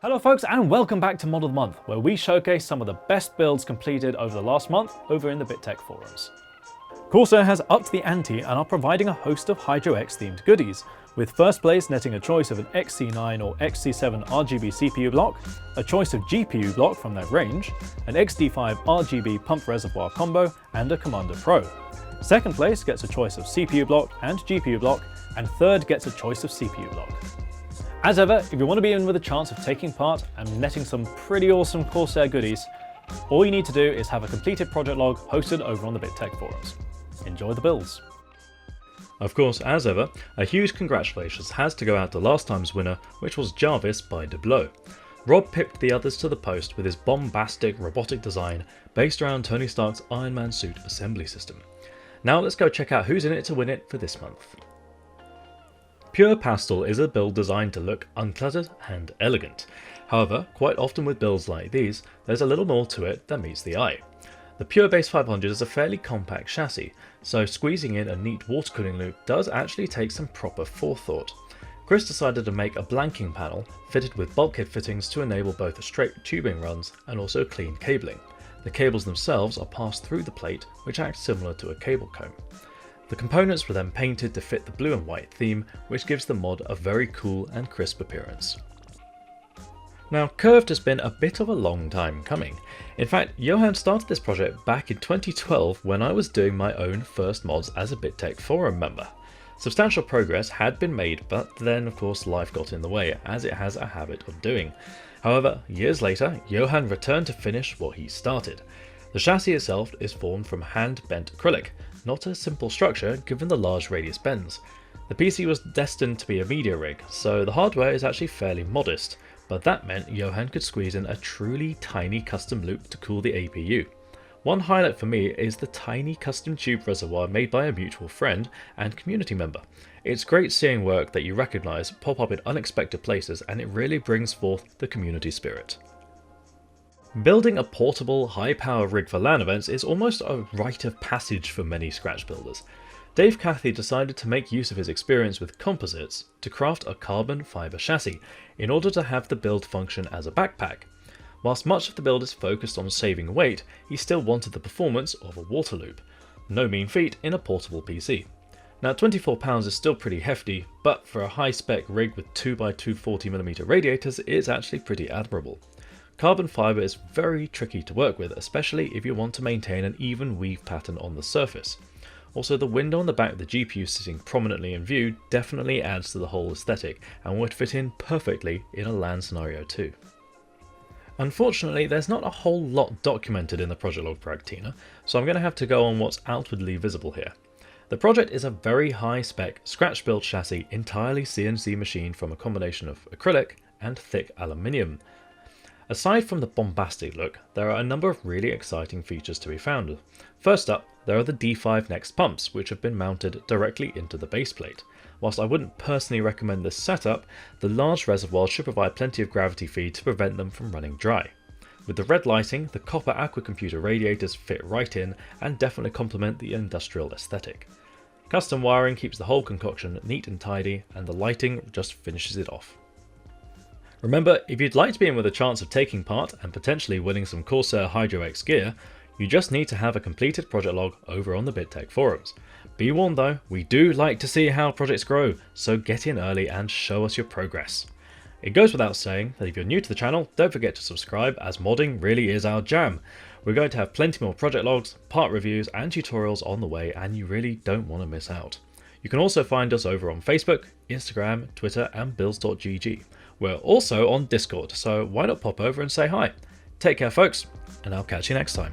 Hello folks, and welcome back to Mod of the Month, where we showcase some of the best builds completed over the last month over in the BitTech forums. Corsair has upped the ante and are providing a host of Hydro X themed goodies, with first place netting a choice of an XC9 or XC7 RGB CPU block, a choice of GPU block from their range, an XD5 RGB pump reservoir combo, and a Commander Pro. Second place gets a choice of CPU block and GPU block, and third gets a choice of CPU block. As ever, if you want to be in with a chance of taking part and netting some pretty awesome Corsair goodies, all you need to do is have a completed project log hosted over on the BitTech forums. Enjoy the builds. Of course, as ever, a huge congratulations has to go out to last time's winner, which was Jarvis by Deblow. Rob pipped the others to the post with his bombastic robotic design based around Tony Stark's Iron Man suit assembly system. Now let's go check out who's in it to win it for this month. Pure Pastel is a build designed to look uncluttered and elegant. However, quite often with builds like these, there's a little more to it than meets the eye. The Pure Base 500 is a fairly compact chassis, so squeezing in a neat water cooling loop does actually take some proper forethought. Chris decided to make a blanking panel fitted with bulkhead fittings to enable both straight tubing runs and also clean cabling. The cables themselves are passed through the plate, which acts similar to a cable comb. The components were then painted to fit the blue and white theme, which gives the mod a very cool and crisp appearance. Now, Curved has been a bit of a long time coming. In fact, Johan started this project back in 2012 when I was doing my own first mods as a BitTech forum member. Substantial progress had been made, but then of course life got in the way, as it has a habit of doing. However, years later, Johan returned to finish what he started. The chassis itself is formed from hand-bent acrylic, not a simple structure given the large radius bends. The PC was destined to be a media rig, so the hardware is actually fairly modest, but that meant Johan could squeeze in a truly tiny custom loop to cool the APU. One highlight for me is the tiny custom tube reservoir made by a mutual friend and community member. It's great seeing work that you recognise pop up in unexpected places, and it really brings forth the community spirit. Building a portable, high-power rig for LAN events is almost a rite of passage for many Scratch builders. Dave Cathy decided to make use of his experience with composites to craft a carbon fibre chassis in order to have the build function as a backpack. Whilst much of the build is focused on saving weight, he still wanted the performance of a water loop. No mean feat in a portable PC. Now, 24 pounds is still pretty hefty, but for a high-spec rig with 2x2 40mm radiators, it's actually pretty admirable. Carbon fibre is very tricky to work with, especially if you want to maintain an even weave pattern on the surface. Also, the window on the back of the GPU sitting prominently in view definitely adds to the whole aesthetic and would fit in perfectly in a LAN scenario too. Unfortunately, there's not a whole lot documented in the project log for Actina, so I'm going to have to go on what's outwardly visible here. The project is a very high-spec, scratch-built chassis entirely CNC machined from a combination of acrylic and thick aluminium. Aside from the bombastic look, there are a number of really exciting features to be found. First up, there are the D5 Next pumps, which have been mounted directly into the base plate. Whilst I wouldn't personally recommend this setup, the large reservoirs should provide plenty of gravity feed to prevent them from running dry. With the red lighting, the copper aquacomputer radiators fit right in and definitely complement the industrial aesthetic. Custom wiring keeps the whole concoction neat and tidy, and the lighting just finishes it off. Remember, if you'd like to be in with a chance of taking part and potentially winning some Corsair Hydro X gear, you just need to have a completed project log over on the BitTech forums. Be warned though, we do like to see how projects grow, so get in early and show us your progress. It goes without saying that if you're new to the channel, don't forget to subscribe, as modding really is our jam. We're going to have plenty more project logs, part reviews and tutorials on the way, and you really don't want to miss out. You can also find us over on Facebook, Instagram, Twitter and builds.gg. We're also on Discord, so why not pop over and say hi. Take care folks, and I'll catch you next time.